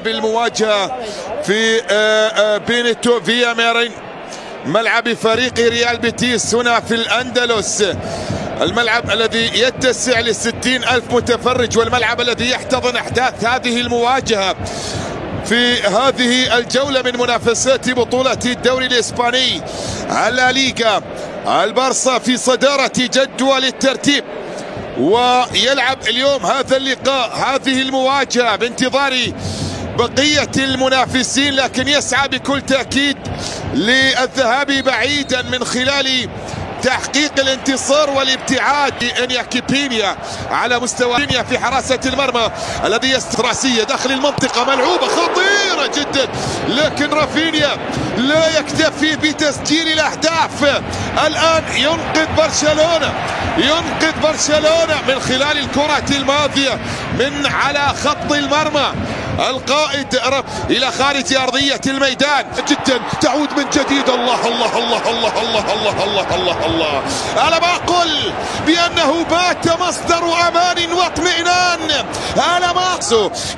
المواجهة في بينيتو فيا ميرين، ملعب فريق ريال بيتيس هنا في الأندلس، الملعب الذي يتسع ل60,000 متفرج، والملعب الذي يحتضن أحداث هذه المواجهة في هذه الجولة من منافسات بطولة الدوري الإسباني. لا ليغا، البارسا في صدارة جدول الترتيب، ويلعب اليوم هذا اللقاء، هذه المواجهة بانتظار بقية المنافسين، لكن يسعى بكل تأكيد للذهاب بعيدا من خلال تحقيق الانتصار والابتعاد. انياكي بينيا على مستوى بينيا في حراسة المرمى الذي راسية داخل المنطقة، ملعوبة خطيرة جدا، لكن رافينيا لا يكتفي بتسجيل الأهداف. الآن ينقذ برشلونة من خلال الكرة الماضية من على خط المرمى، القائد إلى خارج أرضية الميدان جدا، تعود من جديد. الله الله الله الله الله الله الله الله الله، أنا بقول بأنه بات مصدر أمان واطمئنان. أنا ما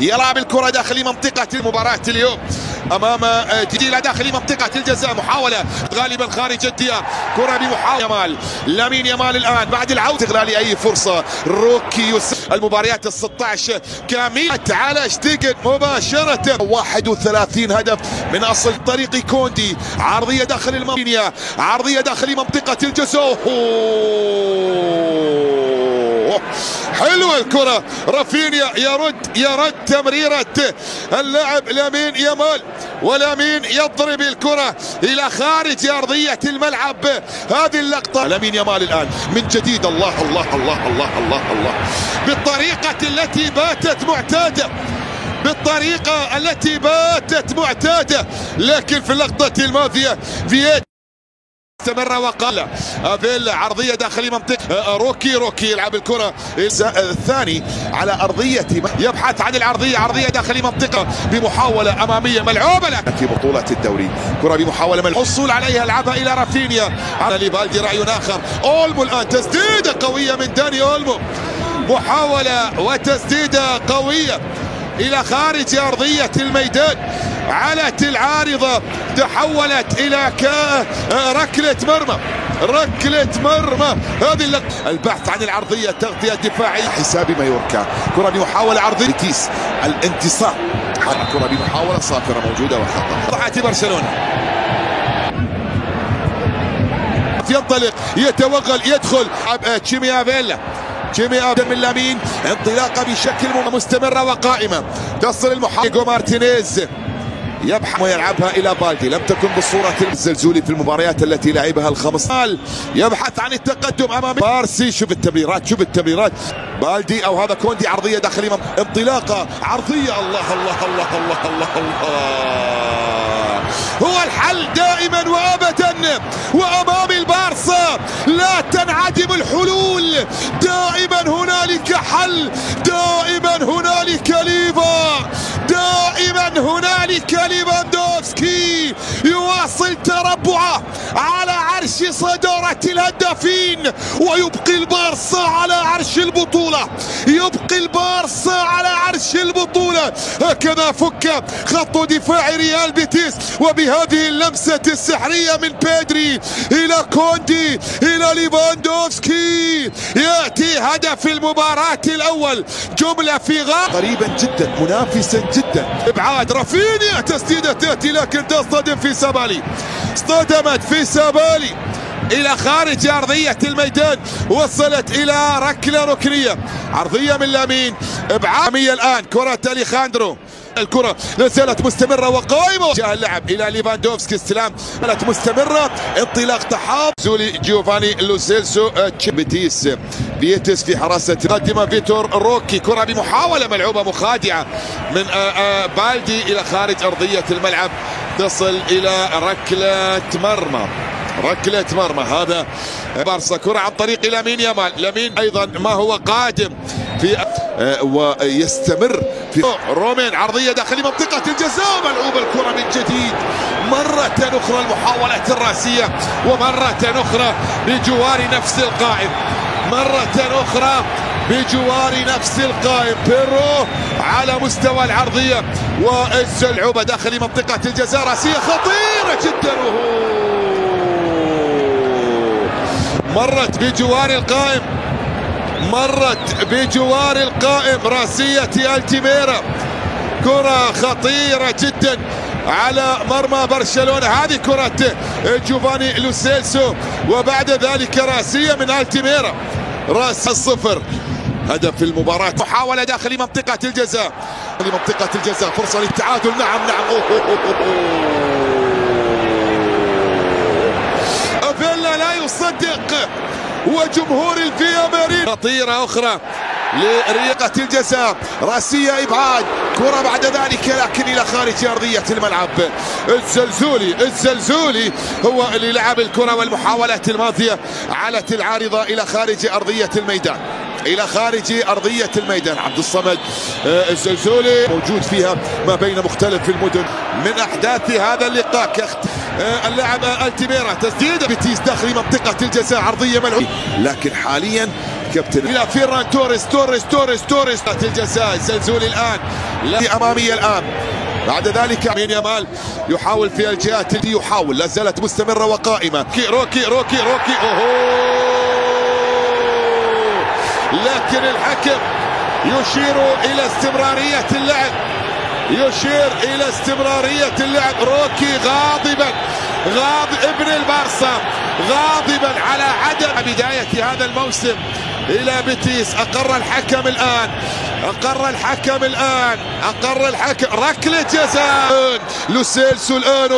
يلعب الكرة داخل منطقة المباراة اليوم أمام جديلة داخل منطقة الجزاء، محاولة غالبا خارج الديار، كرة بمحاولة يامال، لامين يامال الآن بعد العودة استغلال أي فرصة. روكي المباريات ال16 كاملة على شتيجن مباشرة، 31 هدف من أصل طريق كوندي، عرضية داخل المنطقة، عرضية داخل منطقة الجزاء، حلوة الكرة، رافينيا يرد تمريرة اللاعب لامين يامال، ولامين يضرب الكرة إلى خارج أرضية الملعب. هذه اللقطة لامين يامال الآن من جديد، الله الله الله الله الله الله، بالطريقة التي باتت معتادة، لكن في اللقطة الماضية فييت استمر وقال افيلا، عرضيه داخل منطقه روكي يلعب الكره الثاني على ارضيه، يبحث عن العرضيه، عرضيه داخل منطقه بمحاوله اماميه ملعوبه في بطوله الدوري، كره بمحاوله الحصول عليها، لعبها الى رافينيا على ليفالدي، راي اخر. اولمو الان تسديده قويه من داني اولمو، محاوله وتسديده قويه الى خارج ارضيه الميدان، علت العارضه، تحولت الى ركله مرمى. هذه البحث عن العرضيه، تغطيه دفاعيه، حسابي مايوركا، كره بمحاوله عرضيه بيتيس، الانتصار، كره بمحاوله صافره موجوده وخطا، ضحت برشلونه، ينطلق، يتوغل، يدخل تشيمي افيلا من لامين، انطلاقه بشكل مستمره وقائمه، تصل المحاولة مارتينيز، يبحث ويلعبها الى بالدي، لم تكن بالصوره الزلزولي في المباريات التي لعبها ال15، يبحث عن التقدم امام بارسي، شوف التمريرات بالدي او هذا كوندي، عرضيه داخليه، انطلاقه عرضيه، الله الله الله الله الله الله، هو الحل دائما وابدا، وامام البارسا لا تنعدم الحلول، دائما هنالك حل، دائما هنالك ليفا، دائما هنالك ليفاندوفسكي يواصل تربعه على عرش صدارة الهدافين، ويبقي البارسا على عرش البطولة، هكذا فك خط دفاع ريال بيتيس، وبهذه اللمسة السحرية من بيدري إلى كوندي إلى ليفاندوفسكي، يأتي هدف المباراة الأول، جملة في قريبا جدا، منافسا جدا، ابعاد رافينيا، تسديدة تأتي لكن تصطدم في سابالي، اصطدمت في سابالي إلى خارج أرضية الميدان، وصلت إلى ركنية، عرضية من لامين، إبعاد الآن، كرة أليخاندرو، الكرة لازالت مستمرة وقائمة، جاء اللعب إلى ليفاندوفسكي، استلام زالت مستمرة، انطلاق تحاضر جيوفاني لوسيلسو، بيتيس في حراسة قدم فيتور روكي، كرة بمحاولة ملعوبة مخادعة من بالدي إلى خارج أرضية الملعب، تصل إلى ركلة مرمى. هذا بارسا، كرة عن طريق لامين يامال، لامين أيضا ما هو قادم في ويستمر في رومين، عرضية داخل منطقة الجزاء، ملعوبة الكرة من جديد، مرة أخرى المحاولة الرأسية، ومرة أخرى بجوار نفس القائم، مرة أخرى بجوار نفس القائم بيرو على مستوى العرضية واللعوبة داخل منطقة الجزاء. راسية خطيرة جدا مرت بجوار القائم، مرت بجوار القائم. راسية التيميرا، كرة خطيرة جدا على مرمى برشلونة. هذه كرة جوفاني لو سيلسو، وبعد ذلك راسية من التيميرا. راس 0 هدف المباراة. محاولة داخل منطقة الجزاء، لمنطقة الجزاء فرصة للتعادل. نعم افيلا لا يصدق، وجمهور الفيا مارين. خطيرة أخرى لريقة الجزاء، راسية إبعاد، كرة بعد ذلك لكن إلى خارج أرضية الملعب. الزلزولي هو اللي لعب الكرة، والمحاولات الماضية علت العارضة إلى خارج أرضية الميدان، إلى خارج أرضية الميدان. عبد الصمد الزلزولي موجود فيها ما بين مختلف المدن. من أحداث هذا اللقاء اللاعب التيميرا، تسديدة بيتيس داخل منطقة الجزاء، عرضية ملعوبة، لكن حاليا كابتن إلى فيران توريس الجزاء. الزلزولي الآن لا أمامية الآن، بعد ذلك مين يامال يحاول في الجهات التي يحاول، لا زالت مستمرة وقائمة. روكي لكن الحكم يشير إلى استمرارية اللعب، روكي غاضب ابن البارسا، غاضبا على عدم بداية هذا الموسم إلى بيتيس. أقر الحكم ركلة جزاء لو سيلسو الآن.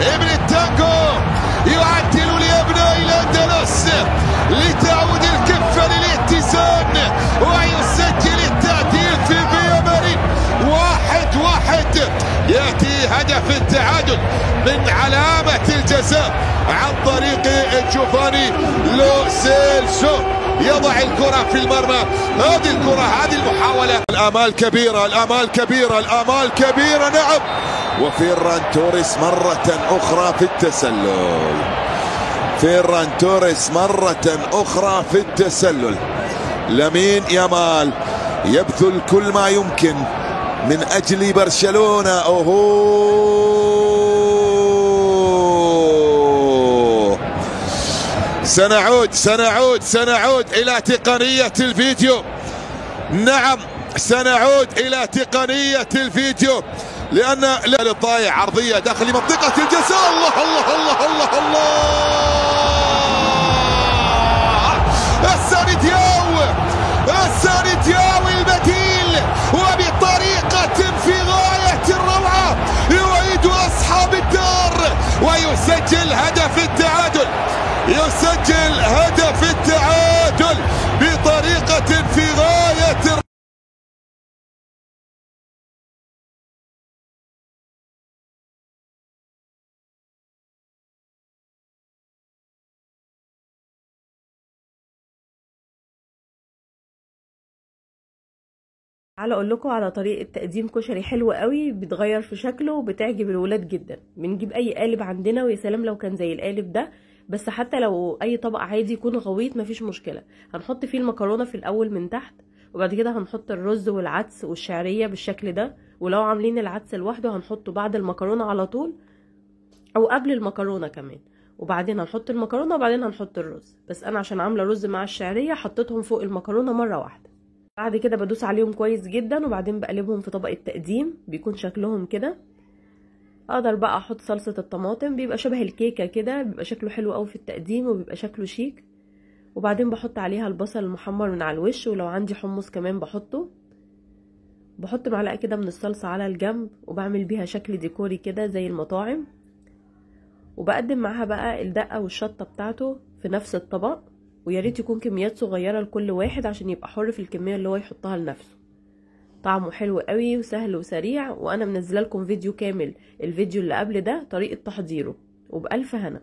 ابن التانجو يعدل لأبناء الأندلس لتعود الكفة للاتزان، ويسجل التعديل في فيا مارين. 1-1 يأتي هدف التعادل من علامة الجزاء عن طريق جوفاني لو سيلسو، يضع الكرة في المرمى. هذه الكرة، هذه المحاولة. الآمال كبيرة نعم. وفيران توريس مرة أخرى في التسلل. لامين يامال يبذل كل ما يمكن من أجل برشلونة. سنعود إلى تقنية الفيديو. نعم سنعود إلى تقنية الفيديو، لأن الضايع عرضية داخل منطقة الجزاء. الله الساندياو البديل، وبطريقة في غاية الروعة يعيد أصحاب الدار ويسجل هدف التعادل. بطريقة في غاية تعالى اقول لكم على طريقه تقديم كشري حلو قوي، بتغير في شكله وبتعجب الولاد جدا. بنجيب اي قالب عندنا، ويا سلام لو كان زي القالب ده، بس حتى لو اي طبق عادي يكون غويط مفيش مشكله. هنحط فيه المكرونه في الاول من تحت، وبعد كده هنحط الرز والعدس والشعريه بالشكل ده. ولو عاملين العدس لوحده هنحطه بعد المكرونه على طول، او قبل المكرونه كمان، وبعدين هنحط المكرونه وبعدين هنحط الرز. بس انا عشان عامله رز مع الشعريه حطيتهم فوق المكرونه مره واحده. بعد كده بدوس عليهم كويس جدا، وبعدين بقلبهم في طبق التقديم بيكون شكلهم كده. اقدر بقى احط صلصه الطماطم، بيبقى شبه الكيكه كده، بيبقى شكله حلو قوي في التقديم وبيبقى شكله شيك. وبعدين بحط عليها البصل المحمر من على الوش، ولو عندي حمص كمان بحطه. بحط معلقه كده من الصلصه على الجنب، وبعمل بيها شكل ديكوري كده زي المطاعم. وبقدم معاها بقى الدقه والشطه بتاعته في نفس الطبق، ويا ريت يكون كميات صغيره لكل واحد عشان يبقى حر في الكميه اللي هو يحطها لنفسه. طعمه حلو قوي وسهل وسريع، وانا منزله لكم فيديو كامل الفيديو اللي قبل ده طريقه تحضيره، وبألف هنا.